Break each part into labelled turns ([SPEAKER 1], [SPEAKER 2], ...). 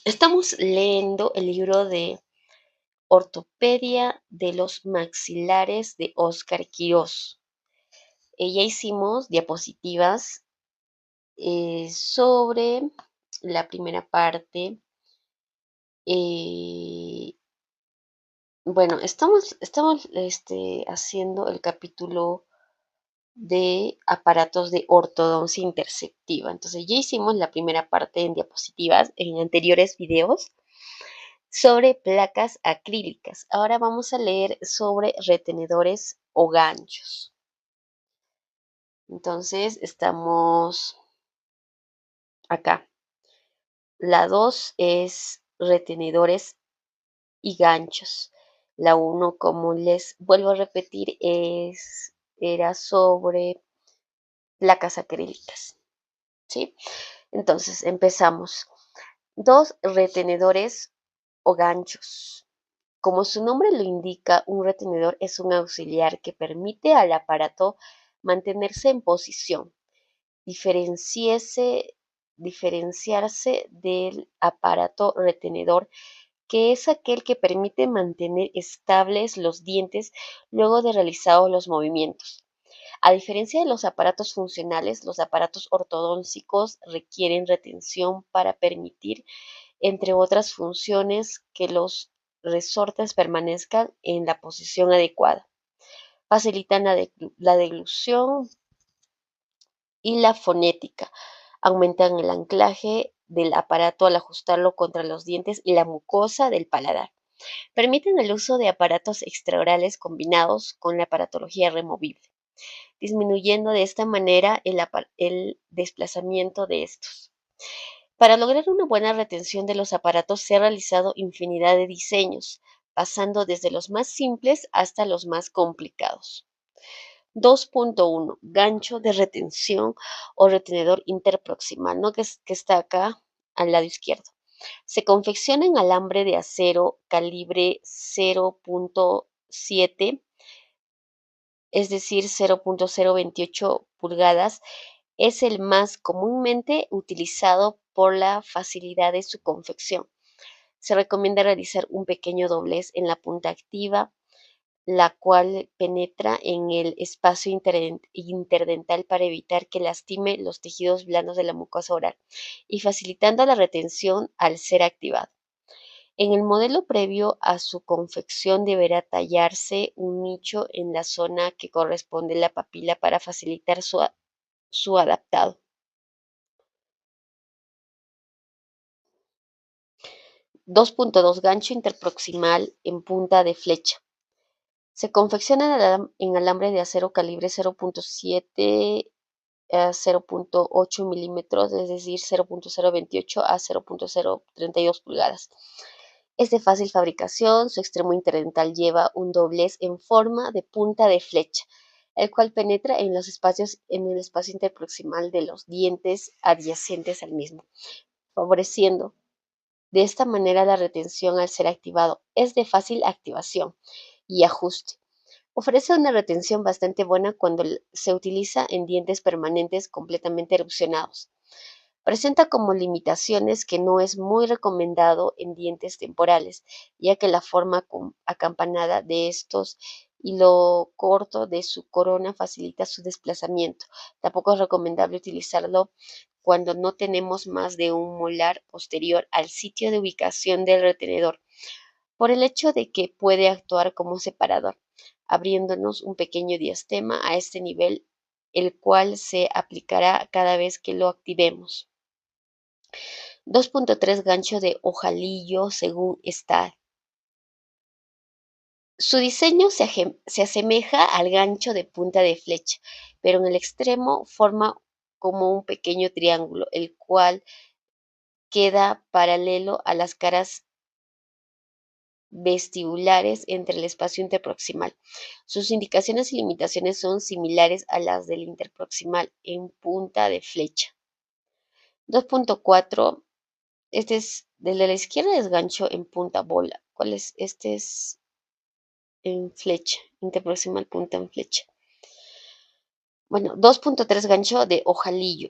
[SPEAKER 1] Estamos leyendo el libro de Ortopedia de los maxilares de Óscar Quirós. Ya hicimos diapositivas sobre la primera parte. eh, bueno, estamos haciendo el capítulo de aparatos de ortodoncia interceptiva. Entonces ya hicimos la primera parte en diapositivas en anteriores videos sobre placas acrílicas. Ahora vamos a leer sobre retenedores o ganchos. Entonces estamos acá. La 2 es retenedores y ganchos. La 1, como les vuelvo a repetir, era sobre placas acrílicas. ¿Sí? Entonces empezamos. 2 retenedores o ganchos. Como su nombre lo indica, un retenedor es un auxiliar que permite al aparato mantenerse en posición, diferenciarse del aparato retenedor, que es aquel que permite mantener estables los dientes luego de realizados los movimientos. A diferencia de los aparatos funcionales, los aparatos ortodónticos requieren retención para permitir, entre otras funciones, que los resortes permanezcan en la posición adecuada. Facilitan la deglución y la fonética. Aumentan el anclaje del aparato al ajustarlo contra los dientes y la mucosa del paladar. Permiten el uso de aparatos extraorales combinados con la aparatología removible, disminuyendo de esta manera el desplazamiento de estos. Para lograr una buena retención de los aparatos se ha realizado infinidad de diseños, pasando desde los más simples hasta los más complicados. 2.1. Gancho de retención o retenedor interproximal, ¿no? que está acá al lado izquierdo. Se confecciona en alambre de acero calibre 0.7, es decir, 0.028 pulgadas. Es el más comúnmente utilizado por la facilidad de su confección. Se recomienda realizar un pequeño doblez en la punta activa, la cual penetra en el espacio interdental para evitar que lastime los tejidos blandos de la mucosa oral y facilitando la retención al ser activado. En el modelo previo a su confección deberá tallarse un nicho en la zona que corresponde a la papila para facilitar su adaptado. 2.2. Gancho interproximal en punta de flecha. Se confecciona en alambre de acero calibre 0.7 a 0.8 milímetros, es decir, 0.028 a 0.032 pulgadas. Es de fácil fabricación, su extremo interdental lleva un doblez en forma de punta de flecha, el cual penetra en el espacio interproximal de los dientes adyacentes al mismo, favoreciendo de esta manera la retención al ser activado. Es de fácil activación y ajuste. Ofrece una retención bastante buena cuando se utiliza en dientes permanentes completamente erupcionados. Presenta como limitaciones que no es muy recomendado en dientes temporales, ya que la forma acampanada de estos y lo corto de su corona facilita su desplazamiento. Tampoco es recomendable utilizarlo cuando no tenemos más de un molar posterior al sitio de ubicación del retenedor, por el hecho de que puede actuar como separador, abriéndonos un pequeño diastema a este nivel, el cual se aplicará cada vez que lo activemos. 2.3. Gancho de ojalillo según Stahl. Su diseño se asemeja al gancho de punta de flecha, pero en el extremo forma como un pequeño triángulo, el cual queda paralelo a las caras vestibulares entre el espacio interproximal. Sus indicaciones y limitaciones son similares a las del interproximal en punta de flecha. 2.4. Este es del de la izquierda, es gancho en punta bola. ¿Cuál es? Este es en flecha, interproximal punta en flecha. Bueno, 2.3. Gancho de ojalillo.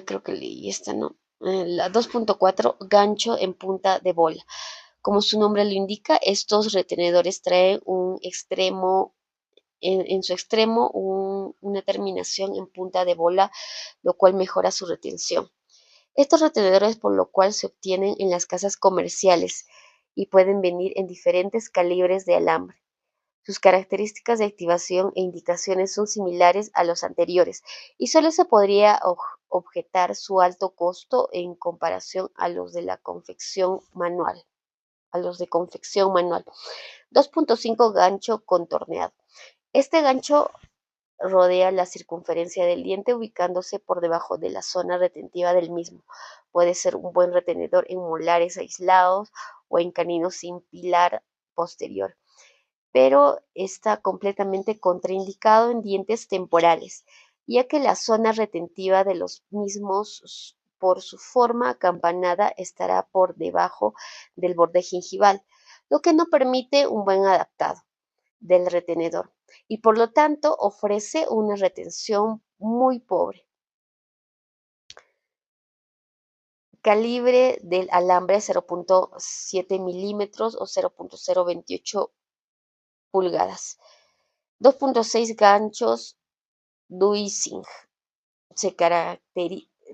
[SPEAKER 1] Creo que leí esta, ¿no? La 2.4, gancho en punta de bola. Como su nombre lo indica, estos retenedores traen un extremo, en su extremo una terminación en punta de bola, lo cual mejora su retención. Estos retenedores por lo cual se obtienen en las casas comerciales y pueden venir en diferentes calibres de alambre. Sus características de activación e indicaciones son similares a los anteriores y solo se podría objetar su alto costo en comparación a los de la confección manual, a los de confección manual. 2.5, gancho contorneado. Este gancho rodea la circunferencia del diente ubicándose por debajo de la zona retentiva del mismo. Puede ser un buen retenedor en molares aislados o en caninos sin pilar posterior, pero está completamente contraindicado en dientes temporales, ya que la zona retentiva de los mismos, por su forma acampanada, estará por debajo del borde gingival, lo que no permite un buen adaptado del retenedor y por lo tanto ofrece una retención muy pobre. Calibre del alambre 0.7 milímetros o 0.028 pulgadas. 2.6, ganchos Duising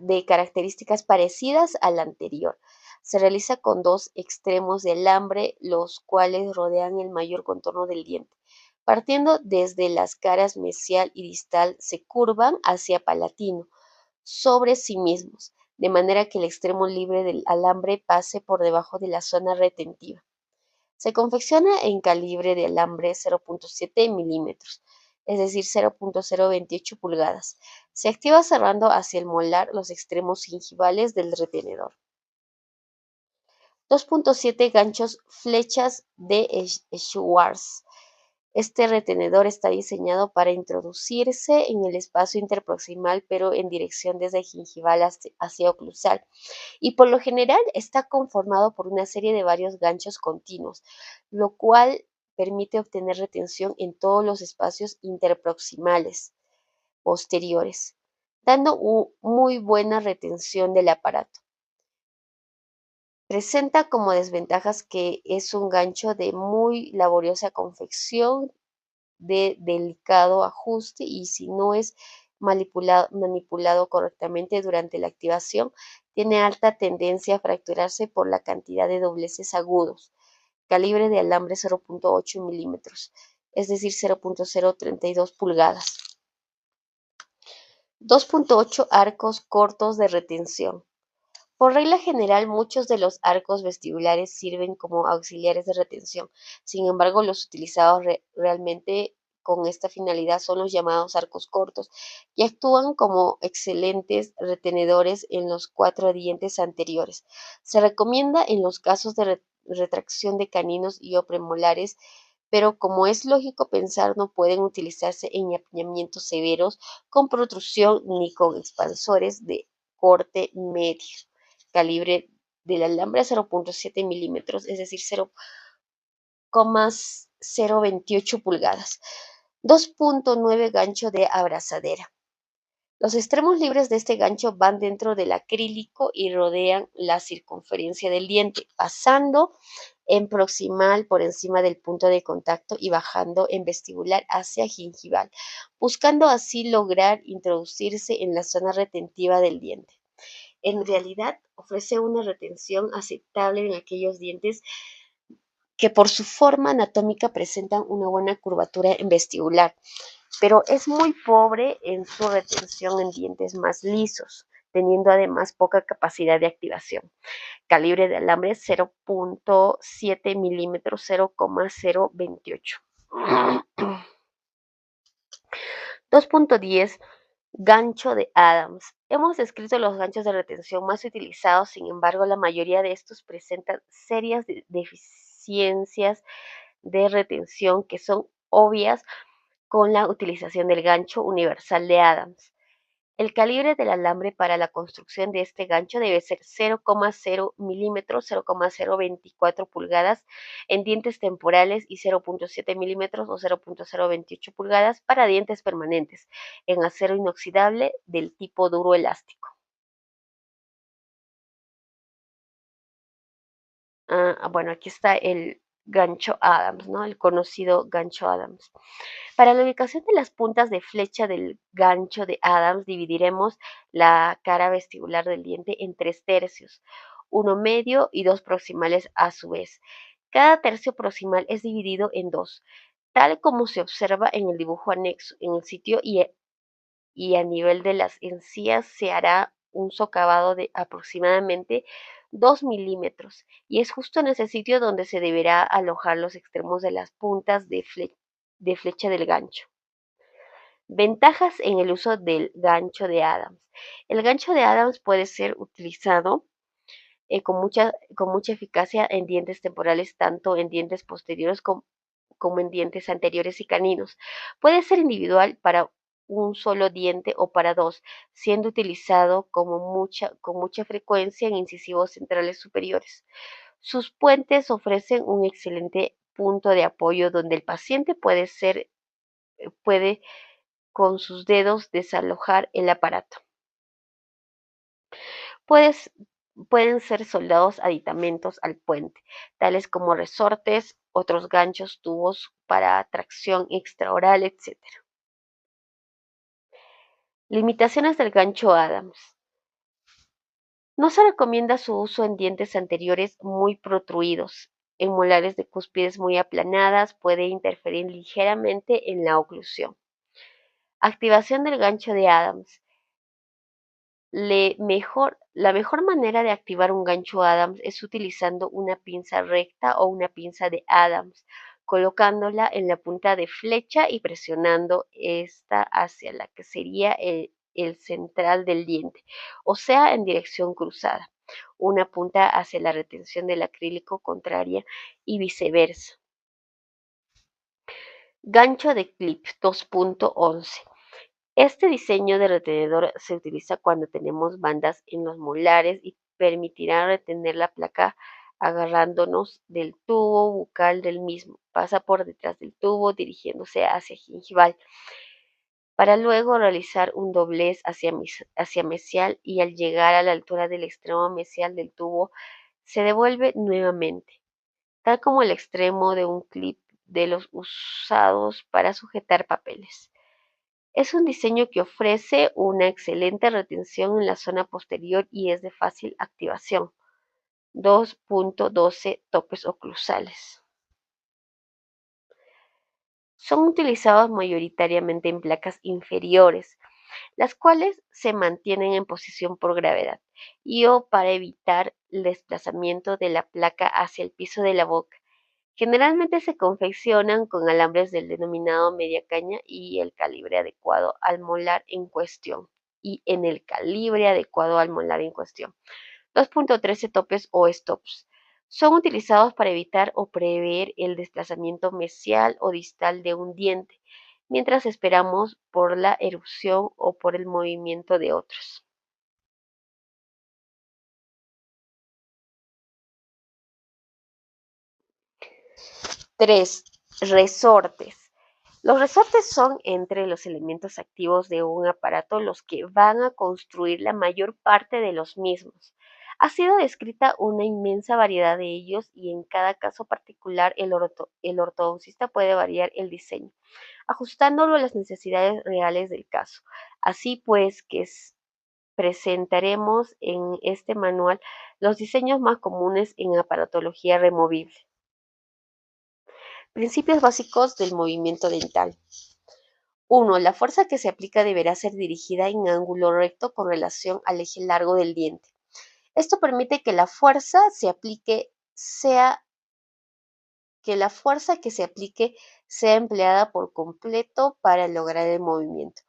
[SPEAKER 1] de características parecidas al anterior. Se realiza con dos extremos de alambre, los cuales rodean el mayor contorno del diente. Partiendo desde las caras mesial y distal, se curvan hacia palatino sobre sí mismos, de manera que el extremo libre del alambre pase por debajo de la zona retentiva. Se confecciona en calibre de alambre 0.7 milímetros, es decir, 0.028 pulgadas. Se activa cerrando hacia el molar los extremos gingivales del retenedor. 2.7, ganchos flechas de Schwarz. Este retenedor está diseñado para introducirse en el espacio interproximal, pero en dirección desde gingival hacia oclusal, y por lo general está conformado por una serie de varios ganchos continuos, lo cual permite obtener retención en todos los espacios interproximales posteriores, dando muy buena retención del aparato. Presenta como desventajas que es un gancho de muy laboriosa confección, de delicado ajuste, y si no es manipulado correctamente durante la activación, tiene alta tendencia a fracturarse por la cantidad de dobleces agudos. Calibre de alambre 0.8 milímetros, es decir, 0.032 pulgadas. 2.8, arcos cortos de retención. Por regla general, muchos de los arcos vestibulares sirven como auxiliares de retención. Sin embargo, los utilizados realmente con esta finalidad son los llamados arcos cortos, y actúan como excelentes retenedores en los cuatro dientes anteriores. Se recomienda en los casos de retracción de caninos y o premolares, pero como es lógico pensar, no pueden utilizarse en apiñamientos severos con protrusión ni con expansores de corte medio. Calibre del alambre 0.7 milímetros, es decir, 0.028 pulgadas. 2.9, gancho de abrazadera. Los extremos libres de este gancho van dentro del acrílico y rodean la circunferencia del diente, pasando en proximal por encima del punto de contacto y bajando en vestibular hacia gingival, buscando así lograr introducirse en la zona retentiva del diente. En realidad, ofrece una retención aceptable en aquellos dientes que por su forma anatómica presentan una buena curvatura en vestibular, pero es muy pobre en su retención en dientes más lisos, teniendo además poca capacidad de activación. Calibre de alambre 0.7 milímetros, 0.028. 2.10, gancho de Adams. Hemos descrito los ganchos de retención más utilizados, sin embargo, la mayoría de estos presentan serias deficiencias de retención que son obvias con la utilización del gancho universal de Adams. El calibre del alambre para la construcción de este gancho debe ser 0,0 milímetros, 0,024 pulgadas en dientes temporales y 0.7 milímetros o 0.028 pulgadas para dientes permanentes en acero inoxidable del tipo duro elástico. Bueno, aquí está el gancho Adams, ¿no? El conocido gancho Adams. Para la ubicación de las puntas de flecha del gancho de Adams, dividiremos la cara vestibular del diente en 3 tercios, uno medio y dos proximales a su vez. Cada tercio proximal es dividido en dos, tal como se observa en el dibujo anexo. En el sitio y a nivel de las encías se hará un socavado de aproximadamente 2 milímetros, y es justo en ese sitio donde se deberá alojar los extremos de las puntas de flecha del gancho. Ventajas en el uso del gancho de Adams. El gancho de Adams puede ser utilizado con mucha eficacia en dientes temporales, tanto en dientes posteriores como en dientes anteriores y caninos. Puede ser individual para un solo diente o para dos, siendo utilizado con mucha frecuencia en incisivos centrales superiores. Sus puentes ofrecen un excelente punto de apoyo donde el paciente puede con sus dedos desalojar el aparato. Puedes- Pueden ser soldados aditamentos al puente, tales como resortes, otros ganchos, tubos para tracción extraoral, etc. Limitaciones del gancho Adams. No se recomienda su uso en dientes anteriores muy protruidos. En molares de cúspides muy aplanadas puede interferir ligeramente en la oclusión. Activación del gancho de Adams. La mejor manera de activar un gancho Adams es utilizando una pinza recta o una pinza de Adams, colocándola en la punta de flecha y presionando esta hacia la que sería el central del diente, o sea, en dirección cruzada. Una punta hacia la retención del acrílico contraria y viceversa. Gancho de clip 2.11. Este diseño de retenedor se utiliza cuando tenemos bandas en los molares y permitirá retener la placa agarrándonos del tubo bucal del mismo. Pasa por detrás del tubo dirigiéndose hacia gingival para luego realizar un doblez hacia mesial, y al llegar a la altura del extremo mesial del tubo se devuelve nuevamente, tal como el extremo de un clip de los usados para sujetar papeles. Es un diseño que ofrece una excelente retención en la zona posterior y es de fácil activación. 2.12 topes oclusales. Son utilizados mayoritariamente en placas inferiores, las cuales se mantienen en posición por gravedad y o para evitar el desplazamiento de la placa hacia el piso de la boca. Generalmente se confeccionan con alambres del denominado media caña y el calibre adecuado al molar en cuestión. Y en el calibre adecuado al molar en cuestión. 2.13 topes o stops. Son utilizados para evitar o prever el desplazamiento mesial o distal de un diente, mientras esperamos por la erupción o por el movimiento de otros. 3. Resortes. Los resortes son entre los elementos activos de un aparato los que van a construir la mayor parte de los mismos. Ha sido descrita una inmensa variedad de ellos y en cada caso particular el ortodoncista puede variar el diseño, ajustándolo a las necesidades reales del caso. Así pues presentaremos en este manual los diseños más comunes en aparatología removible. Principios básicos del movimiento dental. 1. La fuerza que se aplica deberá ser dirigida en ángulo recto con relación al eje largo del diente. Esto permite que la fuerza que se aplique sea empleada por completo para lograr el movimiento.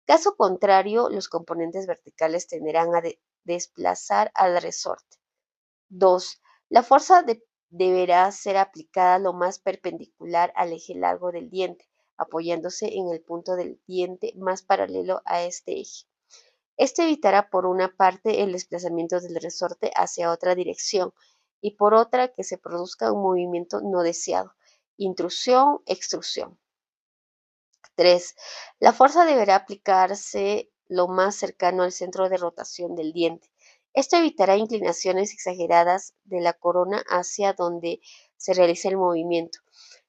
[SPEAKER 1] Caso contrario, los componentes verticales tenderán a desplazar al resorte. 2. La fuerza deberá ser aplicada lo más perpendicular al eje largo del diente, apoyándose en el punto del diente más paralelo a este eje. Esto evitará por una parte el desplazamiento del resorte hacia otra dirección y por otra que se produzca un movimiento no deseado, intrusión, extrusión. 3. La fuerza deberá aplicarse lo más cercano al centro de rotación del diente. Esto evitará inclinaciones exageradas de la corona hacia donde se realiza el movimiento.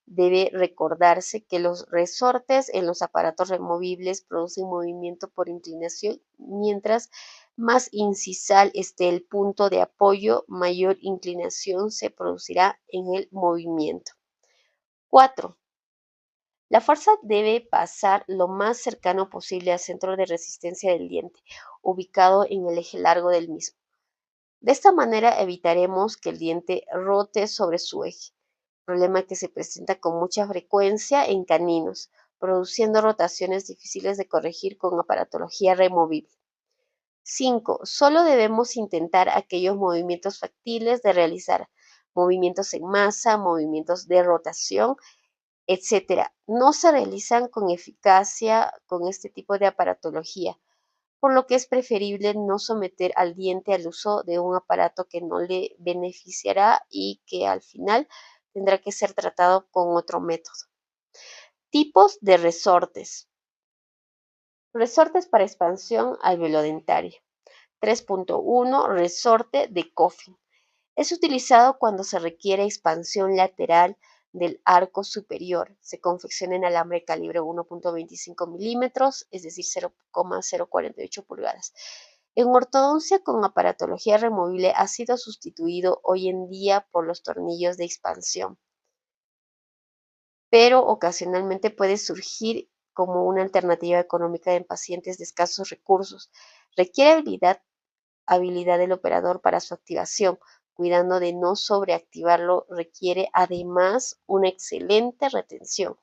[SPEAKER 1] Debe recordarse que los resortes en los aparatos removibles producen movimiento por inclinación, mientras más incisal esté el punto de apoyo, mayor inclinación se producirá en el movimiento. 4. La fuerza debe pasar lo más cercano posible al centro de resistencia del diente, ubicado en el eje largo del mismo. De esta manera evitaremos que el diente rote sobre su eje, problema que se presenta con mucha frecuencia en caninos, produciendo rotaciones difíciles de corregir con aparatología removible. 5. Solo debemos intentar aquellos movimientos factibles de realizar, movimientos en masa, movimientos de rotación, etcétera. No se realizan con eficacia con este tipo de aparatología, por lo que es preferible no someter al diente al uso de un aparato que no le beneficiará y que al final tendrá que ser tratado con otro método. Tipos de resortes. Resortes para expansión alveolodentaria. 3.1. Resorte de Coffin. Es utilizado cuando se requiere expansión lateral del arco superior. Se confecciona en alambre calibre 1.25 milímetros, es decir, 0,048 pulgadas. En ortodoncia con aparatología removible ha sido sustituido hoy en día por los tornillos de expansión, pero ocasionalmente puede surgir como una alternativa económica en pacientes de escasos recursos. Requiere habilidad del operador para su activación, cuidando de no sobreactivarlo, requiere además una excelente retención.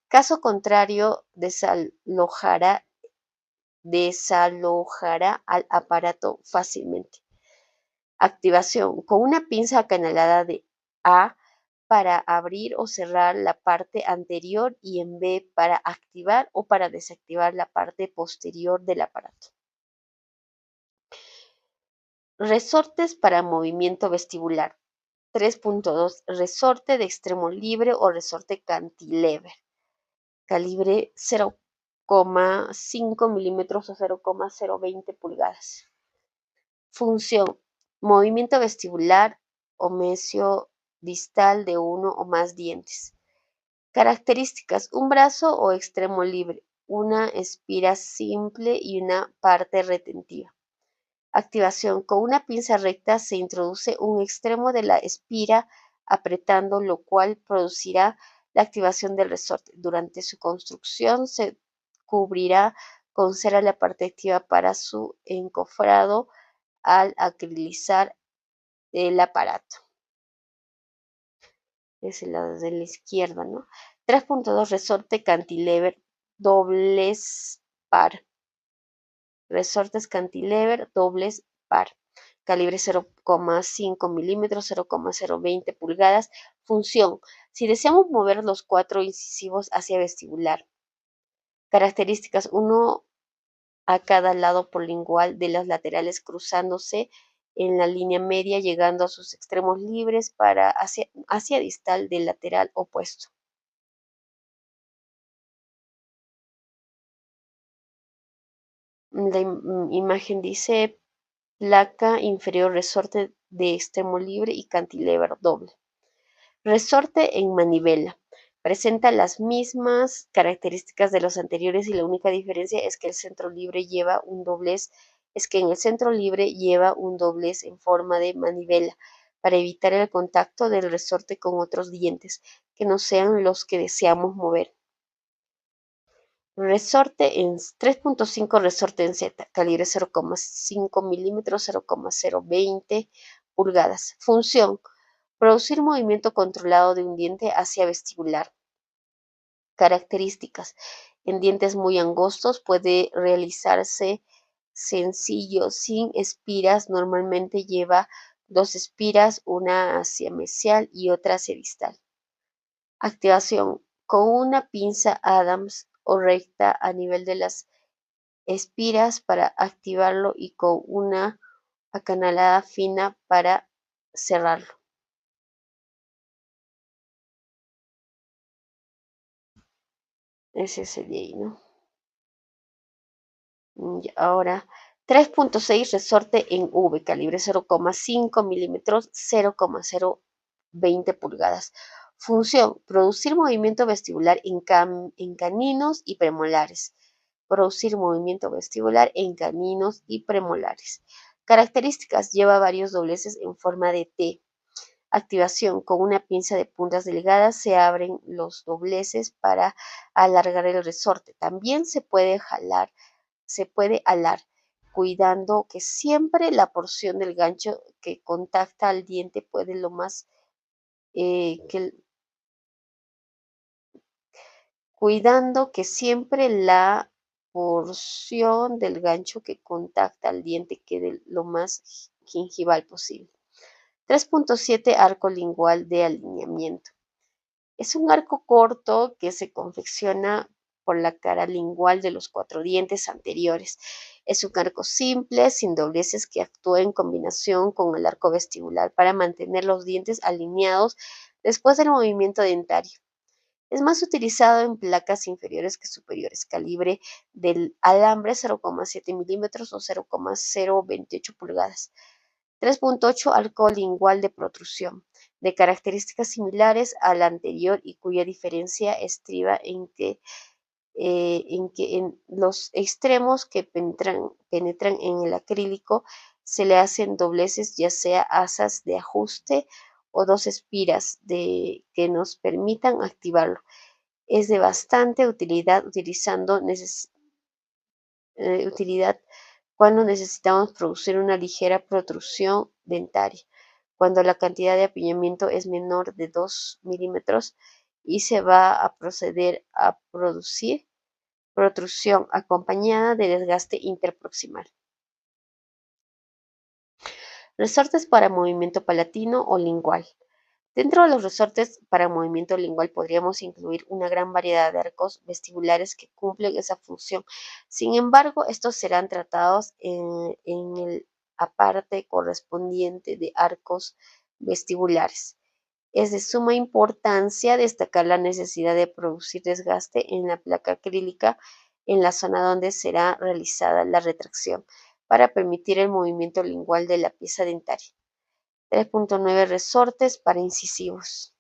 [SPEAKER 1] Caso contrario, desalojará al aparato fácilmente. Activación. Con una pinza acanalada de A para abrir o cerrar la parte anterior y en B para activar o para desactivar la parte posterior del aparato. Resortes para movimiento vestibular. 3.2. Resorte de extremo libre o resorte cantilever. Calibre 0,5 milímetros o 0,020 pulgadas. Función. Movimiento vestibular o mesio-distal de uno o más dientes. Características. Un brazo o extremo libre, una espira simple y una parte retentiva. Activación. Con una pinza recta se introduce un extremo de la espira apretando, lo cual producirá la activación del resorte. Durante su construcción se cubrirá con cera la parte activa para su encofrado al acrilizar el aparato. Es el lado de la izquierda, ¿no? 3.2. Resorte cantilever dobles par. Resortes cantilever dobles par. Calibre 0,5 milímetros, 0,020 pulgadas. Función. Si deseamos mover los 4 incisivos hacia vestibular. Características. Uno a cada lado porlingual de las laterales cruzándose en la línea media, llegando a sus extremos libres para hacia distal del lateral opuesto. La imagen dice placa inferior, resorte de extremo libre y cantilever doble. Resorte en manivela. Presenta las mismas características de los anteriores y la única diferencia es que en el centro libre lleva un doblez en forma de manivela para evitar el contacto del resorte con otros dientes que no sean los que deseamos mover. Resorte en 3.5. Resorte en Z, calibre 0,5 milímetros, 0,020 pulgadas. Función. Producir movimiento controlado de un diente hacia vestibular. Características. En dientes muy angostos puede realizarse sencillo, sin espiras. Normalmente lleva dos espiras, una hacia mesial y otra hacia distal. Activación. Con una pinza Adams o recta a nivel de las espiras para activarlo y con una acanalada fina para cerrarlo. Ese sería ahí, ¿no? Y ahora 3.6 resorte en V, calibre 0,5 milímetros, 0,020 pulgadas. Función, producir movimiento vestibular en caninos y premolares. Producir movimiento vestibular en caninos y premolares. Características, lleva varios dobleces en forma de T. Activación, con una pinza de puntas delgadas se abren los dobleces para alargar el resorte. También se puede alar, cuidando que siempre la porción del gancho que contacta al diente puede lo más que cuidando que siempre la porción del gancho que contacta al diente quede lo más gingival posible. 3.7 arco lingual de alineamiento. Es un arco corto que se confecciona por la cara lingual de los cuatro dientes anteriores. Es un arco simple, sin dobleces, que actúa en combinación con el arco vestibular para mantener los dientes alineados después del movimiento dentario. Es más utilizado en placas inferiores que superiores, calibre del alambre 0,7 milímetros o 0,028 pulgadas. 3.8 arco lingual de protrusión, de características similares a la anterior y cuya diferencia estriba en los extremos que penetran en el acrílico se le hacen dobleces, ya sea asas de ajuste o dos espiras que nos permitan activarlo. Es de bastante utilidad cuando necesitamos producir una ligera protrusión dentaria, cuando la cantidad de apiñamiento es menor de 2 milímetros y se va a proceder a producir protrusión acompañada de desgaste interproximal. Resortes para movimiento palatino o lingual. Dentro de los resortes para movimiento lingual podríamos incluir una gran variedad de arcos vestibulares que cumplen esa función. Sin embargo, estos serán tratados en el aparte correspondiente de arcos vestibulares. Es de suma importancia destacar la necesidad de producir desgaste en la placa acrílica en la zona donde será realizada la retracción para permitir el movimiento lingual de la pieza dentaria. 3.9 resortes para incisivos.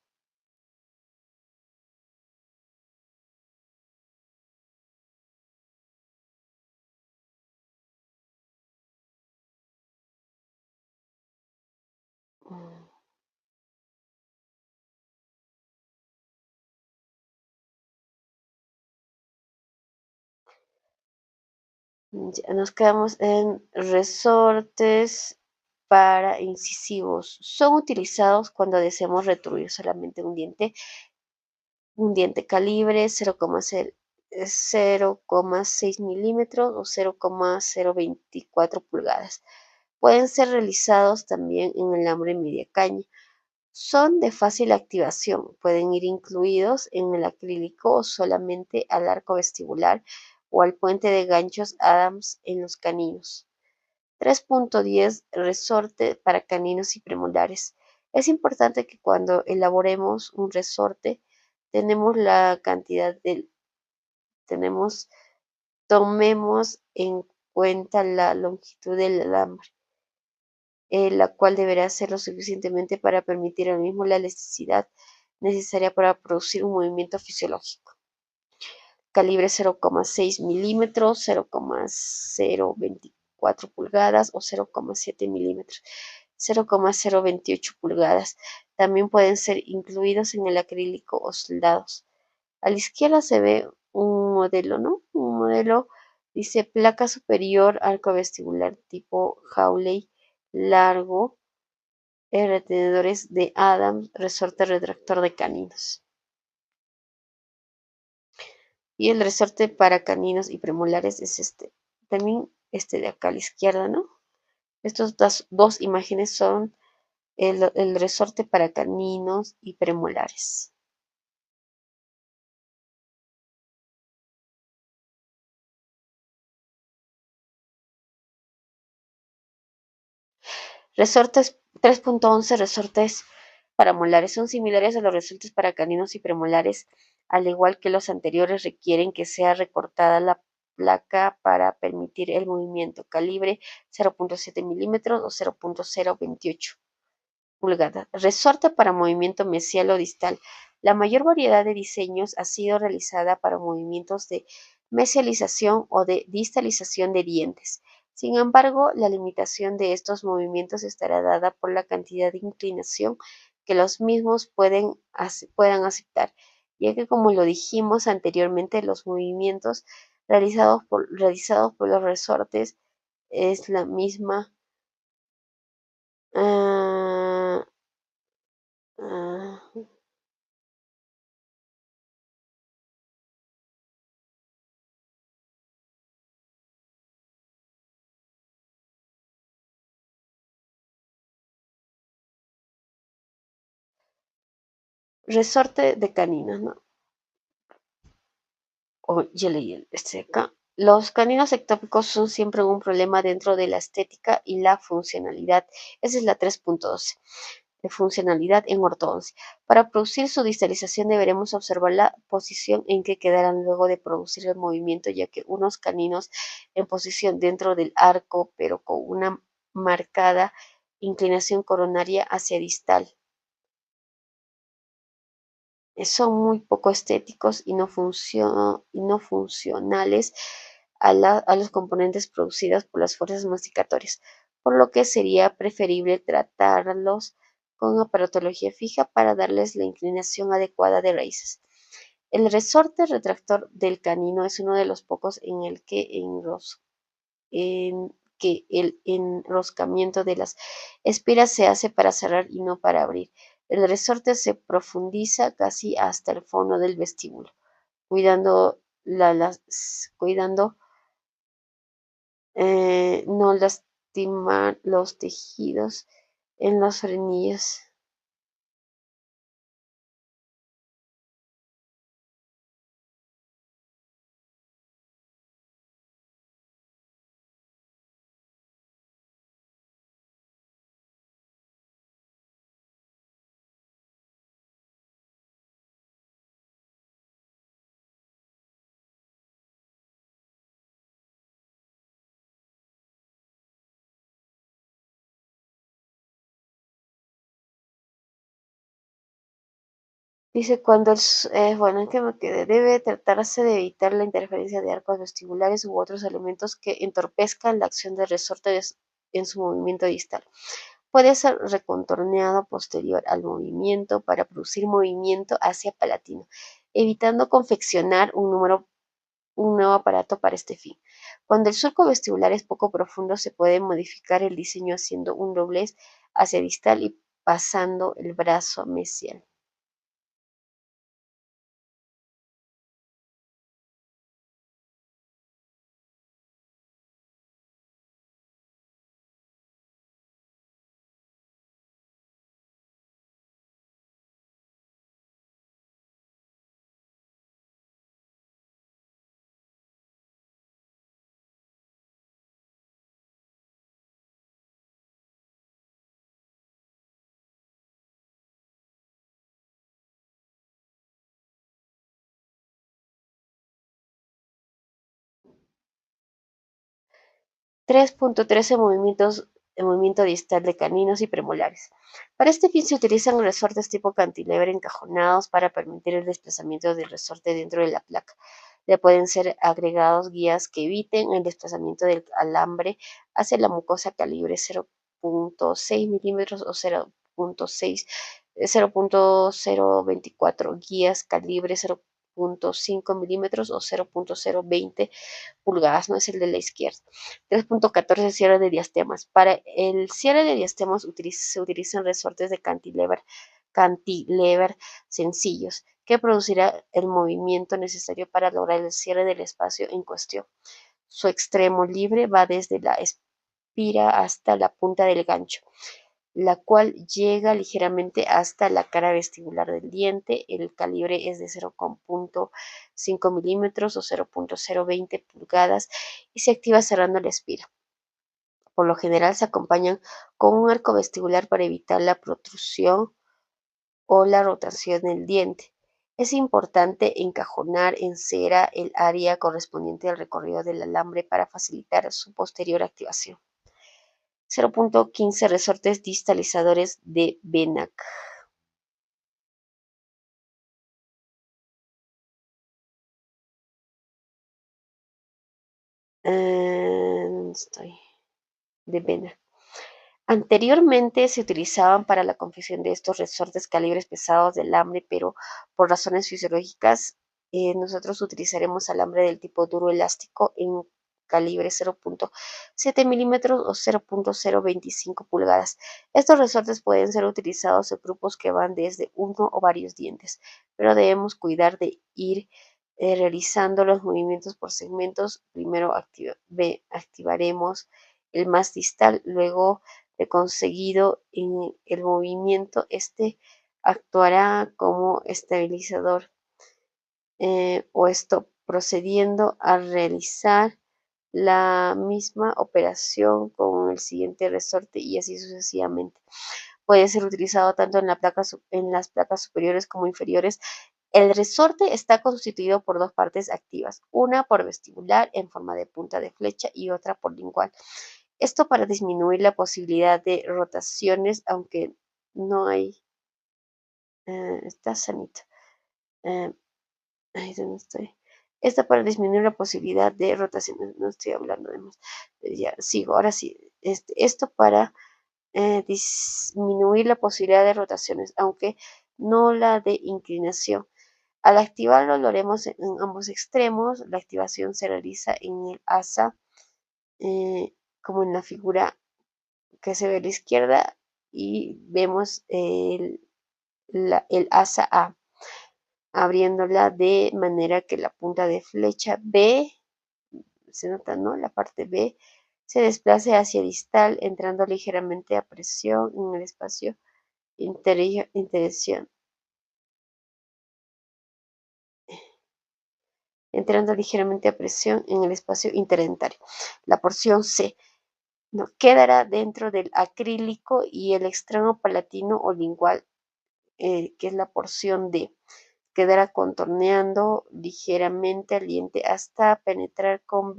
[SPEAKER 1] Ya nos quedamos en resortes para incisivos. Son utilizados cuando deseamos retruir solamente un diente calibre 0,6 milímetros o 0,024 pulgadas. Pueden ser realizados también en alambre media caña. Son de fácil activación, pueden ir incluidos en el acrílico o solamente al arco vestibular o al puente de ganchos Adams en los caninos. 3.10 resorte para caninos y premolares. Es importante que cuando elaboremos un resorte tenemos la cantidad de tenemos tomemos en cuenta la longitud del alambre, la cual deberá ser lo suficientemente para permitir al mismo la elasticidad necesaria para producir un movimiento fisiológico. Calibre 0,6 milímetros, 0,024 pulgadas o 0,7 milímetros, 0,028 pulgadas. También pueden ser incluidos en el acrílico o soldados. A la izquierda se ve un modelo, ¿no? Un modelo dice placa superior arco vestibular tipo Hawley largo, retenedores de Adams, resorte retractor de caninos. Y el resorte para caninos y premolares es este. También este de acá a la izquierda, ¿no? Estas dos imágenes son el resorte para caninos y premolares. Resortes 3.11 resortes para molares son similares a los resortes para caninos y premolares, al igual que los anteriores requieren que sea recortada la placa para permitir el movimiento, calibre 0.7 milímetros o 0.028 pulgadas. Resorte para movimiento mesial o distal. La mayor variedad de diseños ha sido realizada para movimientos de mesialización o de distalización de dientes. Sin embargo, la limitación de estos movimientos estará dada por la cantidad de inclinación que los mismos puedan aceptar, ya que como lo dijimos anteriormente, los movimientos realizados por los resortes es la misma ah, ah, resorte de caninos, ¿no? O ya leí este acá. Los caninos ectópicos son siempre un problema dentro de la estética y la funcionalidad. Esa es la 3.12 de funcionalidad en ortodoncia. Para producir su distalización deberemos observar la posición en que quedarán luego de producir el movimiento, ya que unos caninos en posición dentro del arco, pero con una marcada inclinación coronaria hacia distal, son muy poco estéticos y no funcionales a los componentes producidos por las fuerzas masticatorias, por lo que sería preferible tratarlos con aparatología fija para darles la inclinación adecuada de raíces. El resorte retractor del canino es uno de los pocos en que el enroscamiento de las espiras se hace para cerrar y no para abrir. El resorte se profundiza casi hasta el fondo del vestíbulo, cuidando no lastimar los tejidos en las frenillas. Dice, bueno, es que me quedé, debe tratarse de evitar la interferencia de arcos vestibulares u otros elementos que entorpezcan la acción del resorte en su movimiento distal. Puede ser recontorneado posterior al movimiento para producir movimiento hacia palatino, evitando confeccionar un nuevo aparato para este fin. Cuando el surco vestibular es poco profundo, se puede modificar el diseño haciendo un doblez hacia distal y pasando el brazo mesial. 3.13 movimiento distal de caninos y premolares. Para este fin se utilizan resortes tipo cantilever encajonados para permitir el desplazamiento del resorte dentro de la placa. Le pueden ser agregados guías que eviten el desplazamiento del alambre hacia la mucosa calibre 0.6 milímetros o 0.024 guías calibre 0.5 milímetros o 0.020 pulgadas, no es el de la izquierda. 3.14 cierre de diastemas. Para el cierre de diastemas se utilizan resortes de cantilever sencillos, que producirá el movimiento necesario para lograr el cierre del espacio en cuestión. Su extremo libre va desde la espira hasta la punta del gancho, la cual llega ligeramente hasta la cara vestibular del diente. El calibre es de 0.5 milímetros o 0.020 pulgadas y se activa cerrando la espira. Por lo general se acompañan con un arco vestibular para evitar la protrusión o la rotación del diente. Es importante encajonar en cera el área correspondiente al recorrido del alambre para facilitar su posterior activación. 0.15 resortes distalizadores de Benac. ¿Dónde estoy? De Benac. Anteriormente se utilizaban para la confección de estos resortes calibres pesados de alambre, pero por razones fisiológicas nosotros utilizaremos alambre del tipo duro elástico en calibre 0.7 milímetros o 0.025 pulgadas. Estos resortes pueden ser utilizados en grupos que van desde uno o varios dientes, pero debemos cuidar de ir realizando los movimientos por segmentos. Primero activaremos el más distal, luego de conseguido en el movimiento, este actuará como estabilizador o stop, procediendo a realizar la misma operación con el siguiente resorte y así sucesivamente. Puede ser utilizado tanto en las placas superiores como inferiores. El resorte está constituido por dos partes activas, una por vestibular en forma de punta de flecha y otra por lingual. Esto para disminuir la posibilidad de rotaciones, aunque no hay, está sanito. Eh, ¿Dónde estoy? Esto para disminuir la posibilidad de rotaciones. No estoy hablando de más. Ya sigo, ahora sí. Esto para disminuir la posibilidad de rotaciones, aunque no la de inclinación. Al activarlo lo haremos en ambos extremos. La activación se realiza en el asa, como en la figura que se ve a la izquierda, y vemos el asa A, abriéndola de manera que la punta de flecha B, se nota, ¿no? La parte B se desplace hacia distal, entrando ligeramente a presión en el espacio interior, entrando ligeramente a presión en el espacio interdentario. La porción C no quedará dentro del acrílico y el extremo palatino o lingual, que es la porción D, quedará contorneando ligeramente al diente hasta penetrar con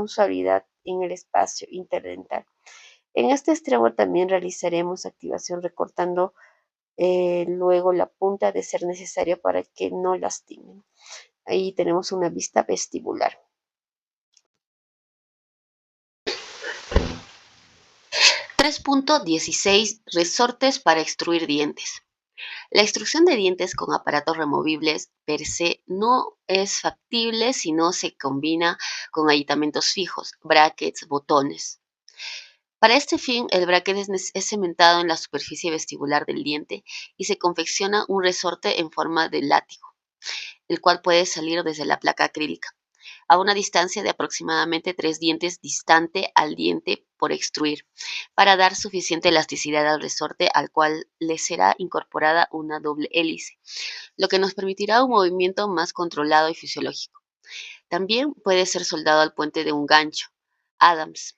[SPEAKER 1] suavidad en el espacio interdental. En este extremo también realizaremos activación recortando luego la punta de ser necesario para que no lastimen. Ahí tenemos una vista vestibular. 3.16 Resortes para extruir dientes. La extrusión de dientes con aparatos removibles per se no es factible si no se combina con aditamentos fijos, brackets, botones. Para este fin, el bracket es cementado en la superficie vestibular del diente y se confecciona un resorte en forma de látigo, el cual puede salir desde la placa acrílica a una distancia de aproximadamente 3 dientes distante al diente por extruir, para dar suficiente elasticidad al resorte, al cual le será incorporada una doble hélice, lo que nos permitirá un movimiento más controlado y fisiológico. También puede ser soldado al puente de un gancho, Adams,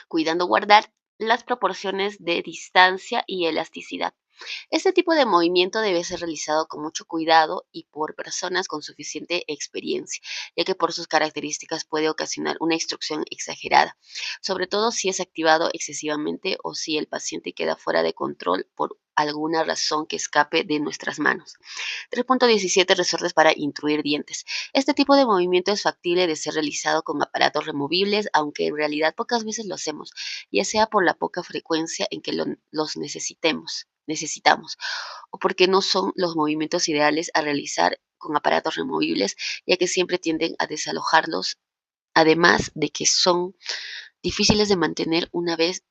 [SPEAKER 1] cuidando guardar las proporciones de distancia y elasticidad. Este tipo de movimiento debe ser realizado con mucho cuidado y por personas con suficiente experiencia, ya que por sus características puede ocasionar una instrucción exagerada, sobre todo si es activado excesivamente o si el paciente queda fuera de control por alguna razón que escape de nuestras manos. 3.17 Resortes para intruir dientes. Este tipo de movimiento es factible de ser realizado con aparatos removibles, aunque en realidad pocas veces lo hacemos, ya sea por la poca frecuencia en que los necesitamos, o porque no son los movimientos ideales a realizar con aparatos removibles, ya que siempre tienden a desalojarlos, además de que son difíciles de mantener una vez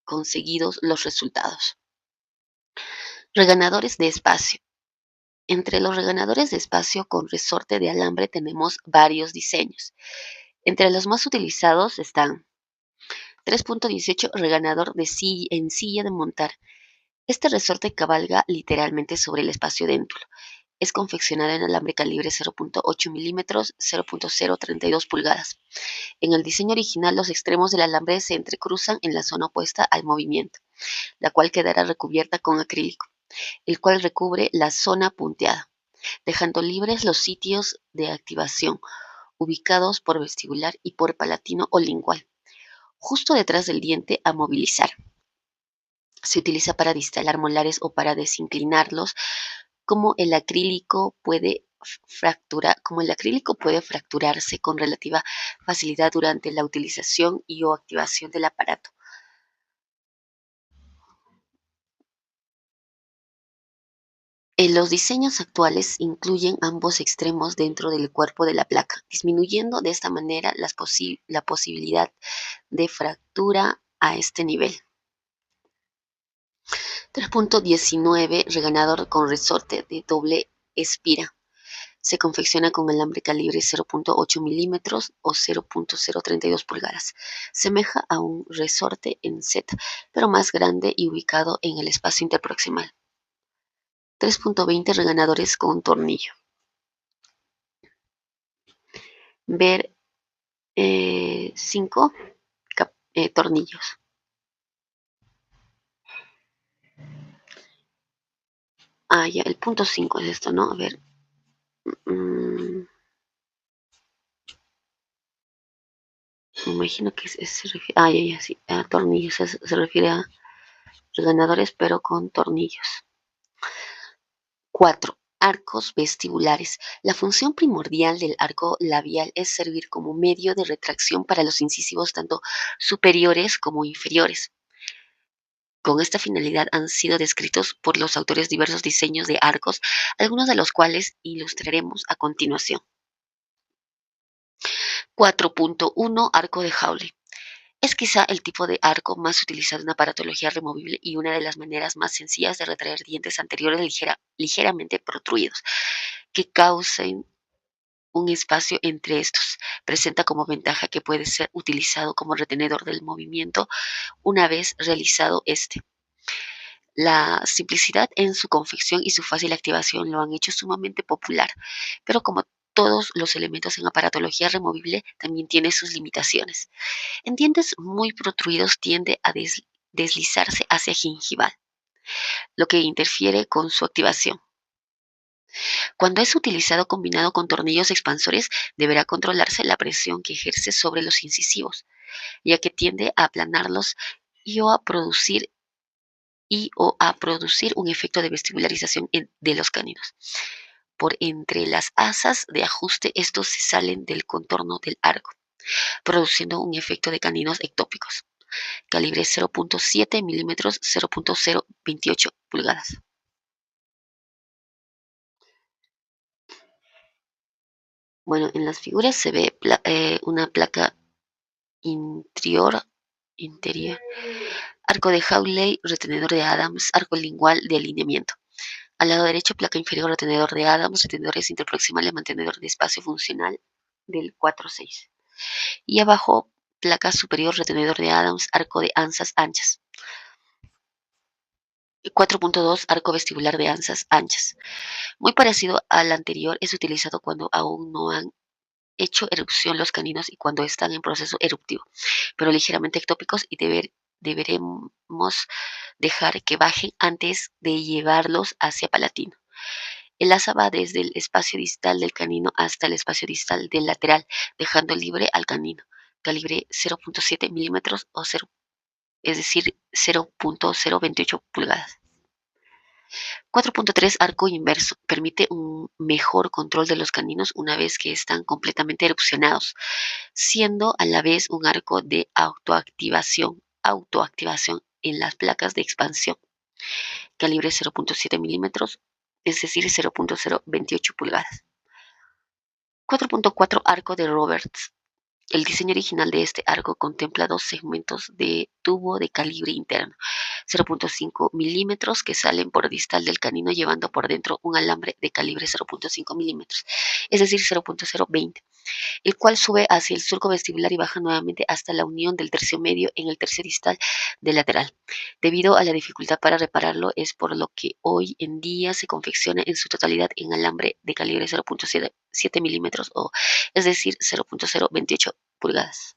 [SPEAKER 1] conseguidos los resultados. Reganadores de espacio. Entre los reganadores de espacio con resorte de alambre tenemos varios diseños. Entre los más utilizados están 3.18 Reganador en silla de montar. Este resorte cabalga literalmente sobre el espacio déntulo. Es confeccionado en alambre calibre 0.8 milímetros, 0.032 pulgadas. En el diseño original, los extremos del alambre se entrecruzan en la zona opuesta al movimiento, la cual quedará recubierta con acrílico, el cual recubre la zona punteada. dejando libres los sitios de activación, ubicados por vestibular y por palatino o lingual, justo detrás del diente a movilizar. Se utiliza para distalar molares o para desinclinarlos, como el acrílico puede fracturarse con relativa facilidad durante la utilización y o activación del aparato. Los diseños actuales incluyen ambos extremos dentro del cuerpo de la placa, disminuyendo de esta manera la posibilidad de fractura a este nivel. 3.19 Reganador con resorte de doble espira. Se confecciona con alambre calibre 0.8 milímetros o 0.032 pulgadas. Semeja a un resorte en Z, pero más grande y ubicado en el espacio interproximal. 3.20 Reganadores con tornillo. Ver 5 tornillos. Ya, el punto 5 es esto, ¿no? A ver. Me imagino que se refiere. Ya, sí. A tornillos. Se refiere a reganadores, pero con tornillos. 4. Arcos vestibulares. La función primordial del arco labial es servir como medio de retracción para los incisivos tanto superiores como inferiores. Con esta finalidad han sido descritos por los autores diversos diseños de arcos, algunos de los cuales ilustraremos a continuación. 4.1 Arco de Hawley. Es quizá el tipo de arco más utilizado en aparatología removible y una de las maneras más sencillas de retraer dientes anteriores ligeramente protruidos, que causen un espacio entre estos. Presenta como ventaja que puede ser utilizado como retenedor del movimiento una vez realizado este. La simplicidad en su confección y su fácil activación lo han hecho sumamente popular, pero como todos los elementos en aparatología removible, también tiene sus limitaciones. En dientes muy protruidos tiende a deslizarse hacia gingival, lo que interfiere con su activación. Cuando es utilizado combinado con tornillos expansores, deberá controlarse la presión que ejerce sobre los incisivos, ya que tiende a aplanarlos y o a producir un efecto de vestibularización de los caninos. Por entre las asas de ajuste, estos se salen del contorno del arco, produciendo un efecto de caninos ectópicos. Calibre 0.7 milímetros, 0.028 pulgadas. Bueno, en las figuras se ve una placa interior, arco de Hawley, retenedor de Adams, arco lingual de alineamiento. Al lado derecho, placa inferior, retenedor de Adams, retenedores interproximales, mantenedor de espacio funcional del 4.6. Y abajo, placa superior, retenedor de Adams, arco de anzas anchas. 4.2 Arco vestibular de anzas anchas. Muy parecido al anterior, es utilizado cuando aún no han hecho erupción los caninos y cuando están en proceso eruptivo, pero ligeramente ectópicos y deberemos dejar que bajen antes de llevarlos hacia palatino. El asa va desde el espacio distal del canino hasta el espacio distal del lateral, dejando libre al canino. Calibre 0.7 milímetros o 0, es decir, 0.028 pulgadas. 4.3 Arco inverso. Permite un mejor control de los caninos una vez que están completamente erupcionados, siendo a la vez un arco de autoactivación en las placas de expansión. Calibre 0.7 milímetros, es decir, 0.028 pulgadas. 4.4 Arco de Roberts. El diseño original de este arco contempla dos segmentos de tubo de calibre interno, 0.5 milímetros, que salen por distal del canino llevando por dentro un alambre de calibre 0.5 milímetros, es decir, 0.020, el cual sube hacia el surco vestibular y baja nuevamente hasta la unión del tercio medio en el tercio distal del lateral. Debido a la dificultad para repararlo, es por lo que hoy en día se confecciona en su totalidad en alambre de calibre 0.7 milímetros, es decir, 0.028 pulgadas.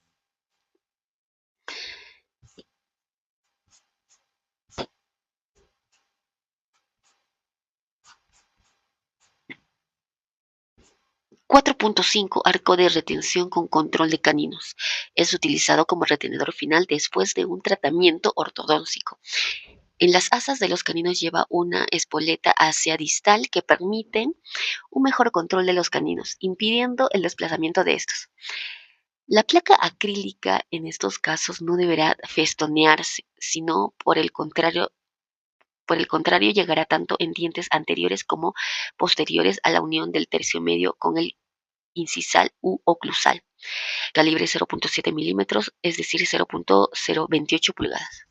[SPEAKER 1] 4.5 Arco de retención con control de caninos. Es utilizado como retenedor final después de un tratamiento ortodóntico. En las asas de los caninos lleva una espoleta hacia distal que permite un mejor control de los caninos, impidiendo el desplazamiento de estos. La placa acrílica en estos casos no deberá festonearse, sino por el contrario llegará tanto en dientes anteriores como posteriores a la unión del tercio medio con el incisal u oclusal. Calibre 0.7 milímetros, es decir, 0.028 pulgadas.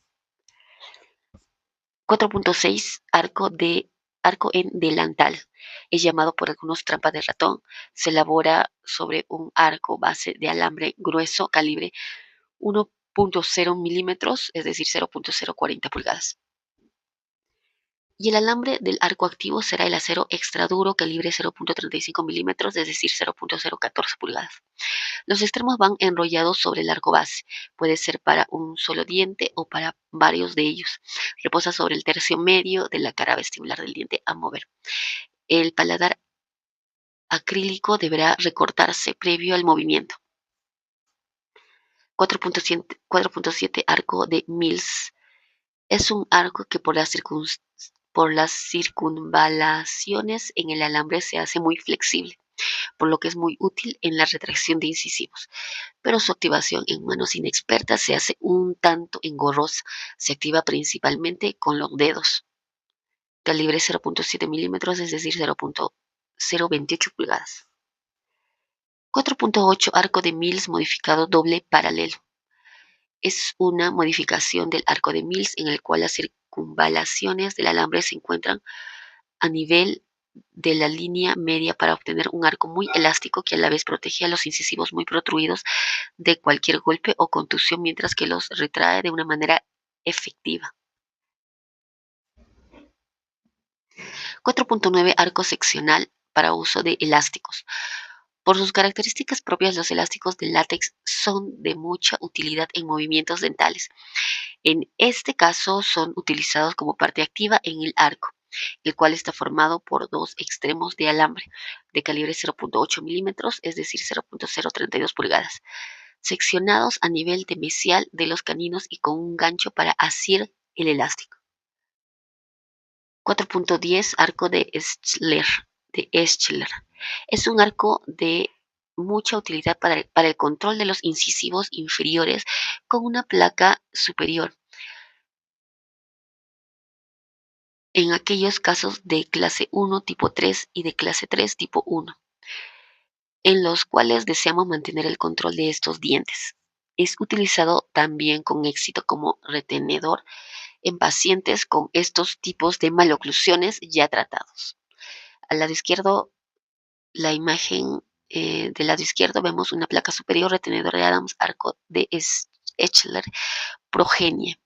[SPEAKER 1] 4.6 Arco en delantal. Es llamado por algunos trampa de ratón. Se elabora sobre un arco base de alambre grueso, calibre 1.0 milímetros, es decir, 0.040 pulgadas. Y el alambre del arco activo será el acero extra duro, calibre 0.35 milímetros, es decir, 0.014 pulgadas. Los extremos van enrollados sobre el arco base. Puede ser para un solo diente o para varios de ellos. Reposa sobre el tercio medio de la cara vestibular del diente a mover. El paladar acrílico deberá recortarse previo al movimiento. 4.7 Arco de Mills. Es un arco que por las circunvalaciones en el alambre se hace muy flexible, por lo que es muy útil en la retracción de incisivos. Pero su activación en manos inexpertas se hace un tanto engorrosa. Se activa principalmente con los dedos. Calibre 0.7 milímetros, es decir, 0.028 pulgadas. 4.8 Arco de Mills modificado doble paralelo. Es una modificación del arco de Mills en el cual las circunvalaciones del alambre se encuentran a nivel de la línea media para obtener un arco muy elástico que a la vez protege a los incisivos muy protruidos de cualquier golpe o contusión, mientras que los retrae de una manera efectiva. 4.9 Arco seccional para uso de elásticos. Por sus características propias, los elásticos de látex son de mucha utilidad en movimientos dentales. En este caso, son utilizados como parte activa en el arco, el cual está formado por dos extremos de alambre de calibre 0.8 milímetros, es decir, 0.032 pulgadas, seccionados a nivel de mesial de los caninos y con un gancho para asir el elástico. 4.10 Arco de Eschler. Es un arco de mucha utilidad para el control de los incisivos inferiores con una placa superior, en aquellos casos de clase 1 tipo 3 y de clase 3 tipo 1, en los cuales deseamos mantener el control de estos dientes. Es utilizado también con éxito como retenedor en pacientes con estos tipos de maloclusiones ya tratados. Al lado izquierdo, la imagen del lado izquierdo vemos una placa superior, retenedor de Adams, arco de Eschler, progenie.